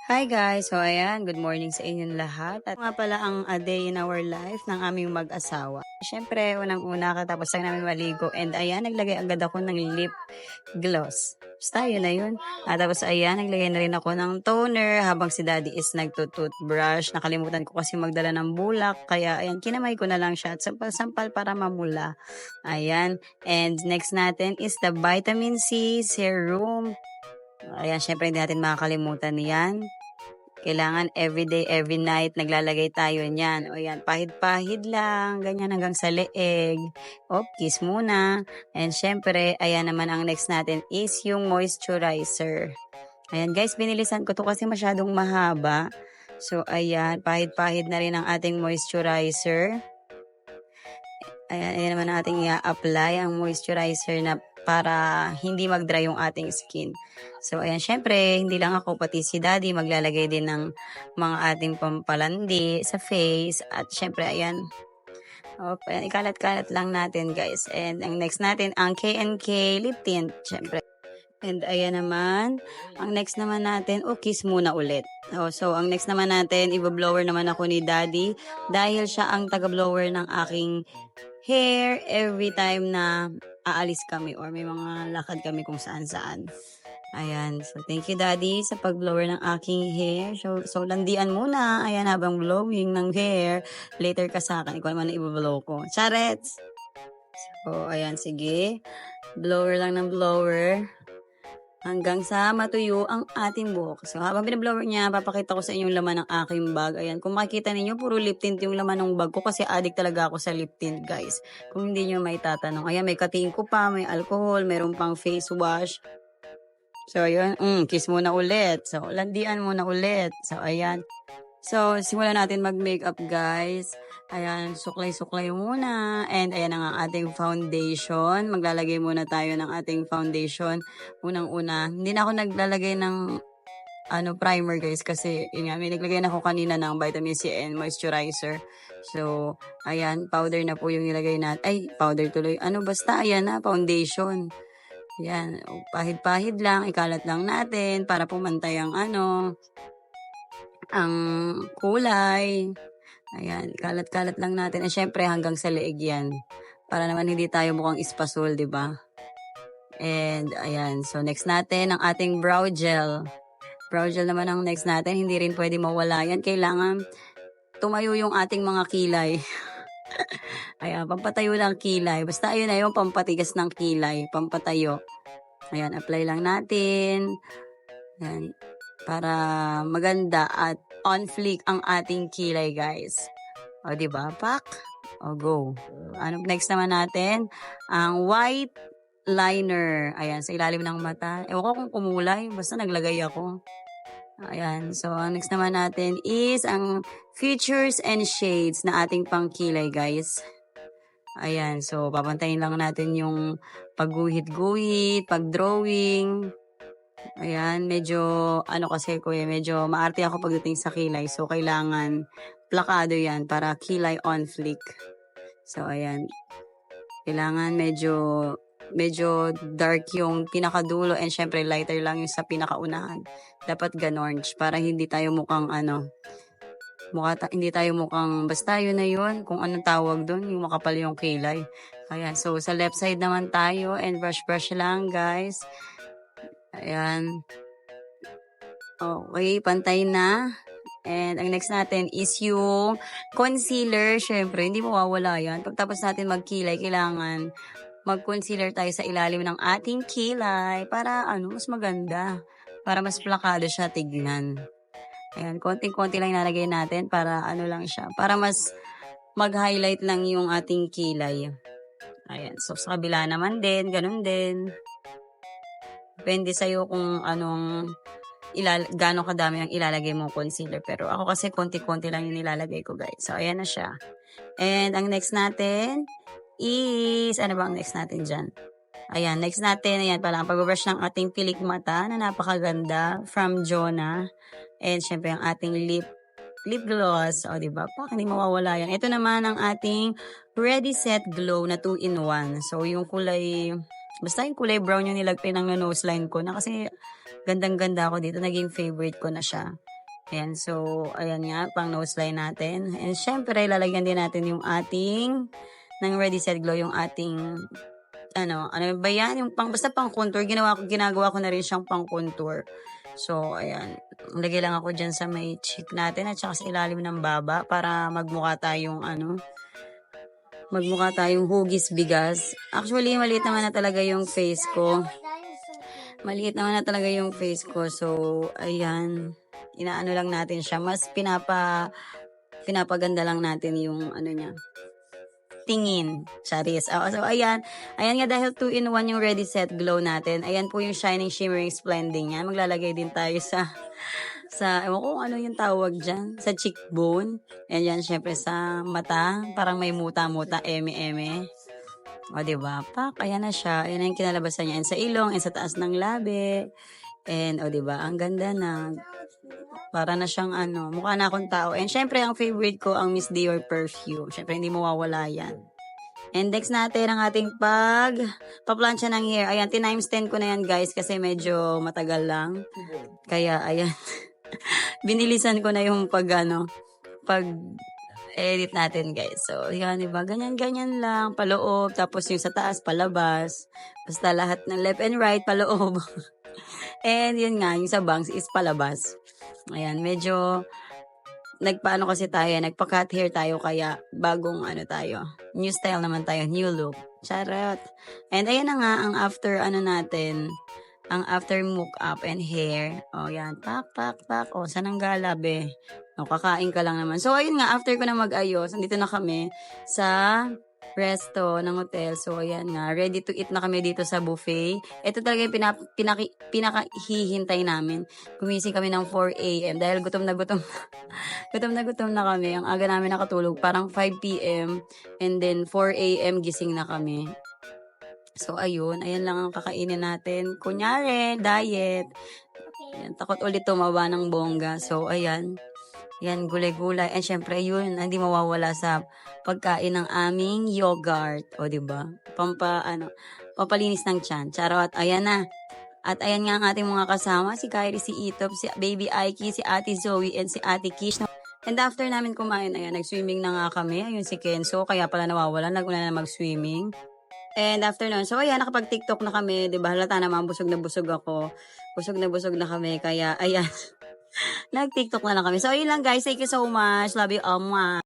Hi guys! So ayan, good morning sa inyong lahat. At nga pala ang a day in our life ng aming mag-asawa. Siyempre, unang-una katapos lang namin maligo and ayan, naglagay agad ako ng lip gloss. Basta yun na yun. At tapos ayan, naglagay na rin ako ng toner habang si daddy is nagtutoothbrush. Nakalimutan ko kasi magdala ng bulak. Kaya ayan, kinamay ko na lang siya at sampal-sampal para mamula. Ayan. And next natin is the vitamin C serum. Ayan, syempre hindi natin makakalimutan yan. Kailangan everyday, every night, naglalagay tayo niyan. O yan, pahid-pahid lang, ganyan hanggang sa leeg. O, kiss muna. And syempre, ayan naman ang next natin is yung moisturizer. Ayan guys, binilisan ko to kasi masyadong mahaba. So ayan, pahid-pahid na rin ang ating moisturizer. Ayan naman ang ating i-apply, ang moisturizer na para hindi mag-dry yung ating skin. So, ayan, syempre, hindi lang ako, pati si daddy maglalagay din ng mga ating pampalandi sa face. At syempre, ayan, ayan, ikalat-kalat lang natin, guys. And ang next natin, ang K&K lip tint, syempre. And ayan naman, ang next naman natin, kiss muna ulit. So, ang next naman natin, i-blower naman ako ni daddy dahil siya ang taga-blower ng aking hair every time na aalis kami or may mga lakad kami kung saan-saan. Ayan. So, thank you, Daddy, sa pag-blower ng aking hair. So landian muna. Ayan, habang blowing ng hair. Later ka sa akin. Ikaw naman na i-blow ko. Charets! So, ayan, sige. Blower lang ng blower hanggang sa matuyo ang ating buhok. So, habang binablower niya, papakita ko sa inyo yung laman ng aking bag. Ayan, kung makikita ninyo, puro lip tint yung laman ng bag ko kasi addict talaga ako sa lip tint, guys. Kung hindi nyo may tatanong. Ayan, may kating ko pa, may alcohol, meron pang face wash. So, ayan, kiss muna ulit. So, landian muna ulit. So, ayan. So, simulan natin mag-makeup, guys. Ayan, suklay-suklay muna. And ayan ang ating foundation. Maglalagay muna tayo ng ating foundation. Unang-una, hindi na ako naglalagay ng primer, guys. Kasi, yun nga, may naglagay na ako kanina ng vitamin C and moisturizer. So, ayan, powder na po yung nilagay natin. Ay, powder tuloy. Basta, ayan na, foundation. Ayan, pahid-pahid lang. Ikalat lang natin para pumantay ang ang kulay. Ayan, kalat-kalat lang natin. At syempre hanggang sa leeg yan. Para naman hindi tayo mukhang ispasol, di ba? And ayan, so next natin ang ating brow gel. Brow gel naman ang next natin. Hindi rin pwede mawala yan. Kailangan tumayo yung ating mga kilay. Ayan, pampatayo lang kilay. Basta ayun na yung pampatigas ng kilay. Pampatayo. Ayan, apply lang natin. Ayan, para maganda at on fleek ang ating kilay, guys. O, diba? Pak. O, go. Next naman natin? Ang white liner. Ayan, sa ilalim ng mata. Ewan ko kung kumulay. Basta naglagay ako. Ayan. So, ang next naman natin is ang features and shades na ating pangkilay, guys. Ayan. So, papantayin lang natin yung pagguhit-guhit, pag-drawing. Ayan, medyo, kasi kuya, medyo maarte ako pagdating sa kilay. So, kailangan plakado yan para kilay on fleek. So, ayan. Kailangan medyo dark yung pinakadulo and syempre lighter lang yung sa pinakaunahan. Dapat ganon para hindi tayo mukhang hindi tayo mukhang basta yun na yun. Kung anong tawag doon, yung makapal yung kilay. Ayan, so sa left side naman tayo and brush lang, guys. Ayan. Okay, pantay na. And ang next natin is yung concealer. Syempre, hindi mawawala yan. Pagtapos natin magkilay, kailangan mag-concealer tayo sa ilalim ng ating kilay para mas maganda. Para mas plakado siya tignan. Ayan, konting-konti lang nalagay natin para lang siya. Para mas mag-highlight lang yung ating kilay. Ayan, so sa kabila naman din, ganun din. Depende sa'yo kung gano'ng kadami ang ilalagay mong concealer. Pero ako kasi konti-konti lang yung nilalagay ko, guys. So, ayan na siya. And ang next natin is, ano ba ang next natin dyan? Ayan, next natin, ayan pala, ang pag-brush ng ating pilik mata na napakaganda from Jonah. And syempre ang ating lip gloss. O, diba? Hindi mawawala yan. Ito naman ang ating Ready Set Glow na 2-in-1. So, yung kulay, basta yung kulay brown yung nilagpay ng nose line ko na kasi gandang-ganda ako dito. Naging favorite ko na siya. Ayan, so, ayan nga, pang nose line natin. And syempre, lalagyan din natin yung ating, ng Ready Set Glow, yung ating, ano ba yan? Yung basta pang contour, ginagawa ko na rin siyang pang contour. So, ayan, lagay lang ako dyan sa may cheek natin at saka sa ilalim ng baba para magmukha tayong, hugis bigas. Actually, maliit naman na talaga yung face ko. So, ayan, inaano lang natin siya. Mas pinapaganda lang natin yung niya. Tingin. Charis. So, ayan. Ayan nga, dahil 2-in-1 yung Ready Set Glow natin. Ayan po yung Shining Shimmering Splending yan. Maglalagay din tayo sa ewan ko ano yung tawag dyan. Sa cheekbone. And yan, syempre sa mata. Parang may muta-muta, eme-eme. O, diba? Pak, ayan na siya. Ayan na yung kinalabasan niya. And sa ilong, and sa taas ng labi. And, o, diba? Ang ganda na. Para na siyang mukha na akong tao. And syempre, ang favorite ko, ang Miss Dior perfume. Syempre, hindi mawawala yan. And next natin ang ating paplansya ng hair. Ayan, times 10 ko na yan, guys, kasi medyo matagal lang. Kaya, ayan. Binilisan ko na yung pag-edit natin, guys. So, yan, diba? Ganyan-ganyan lang, paloob. Tapos yung sa taas, palabas. Basta lahat ng left and right, paloob. And yun nga, yung sa bangs is palabas. Ayan, medyo nagpaano kasi tayo, nagpa-cut hair tayo, kaya bagong tayo. New style naman tayo, new look. Charot. And ayan na nga, ang after natin, ang after mock up and hair. O yan, pak. O, saan ang gala, be? O, kakain ka lang naman. So, ayun nga, after ko na mag-ayos, nandito na kami sa resto ng hotel. So, ayan nga, ready to eat na kami dito sa buffet. Ito talaga yung pinakahihintay namin. Gumising kami ng 4 a.m. dahil gutom na gutom na kami. Ang aga namin nakatulog, parang 5 p.m. And then 4 a.m. gising na kami. So, ayan lang ang kakainin natin. Kunyari, diet. Ayan, takot ulit tumaba ng bongga. So, ayan. Yan, gulay-gulay. And syempre, yun, hindi mawawala sa pagkain ng aming yogurt. O, diba? Pampalinis ng tiyan. Charot. Ayan na. At ayan nga ang ating mga kasama. Si Kyrie, si Itop, si Baby Aiki, si Ate Zoe, and si Ate Kish. And after namin kumain, ayan, nag-swimming na nga kami. Ayun si Kenzo, kaya pala nawawala. Naguna na mag-swimming. And after nun, so ayan, nakapag-TikTok na kami. Diba? Halata naman, busog na busog ako. Busog na kami. Kaya, ayan. Nag-TikTok na lang kami. So, ayun lang guys. Thank you so much. Love you all. Mwah.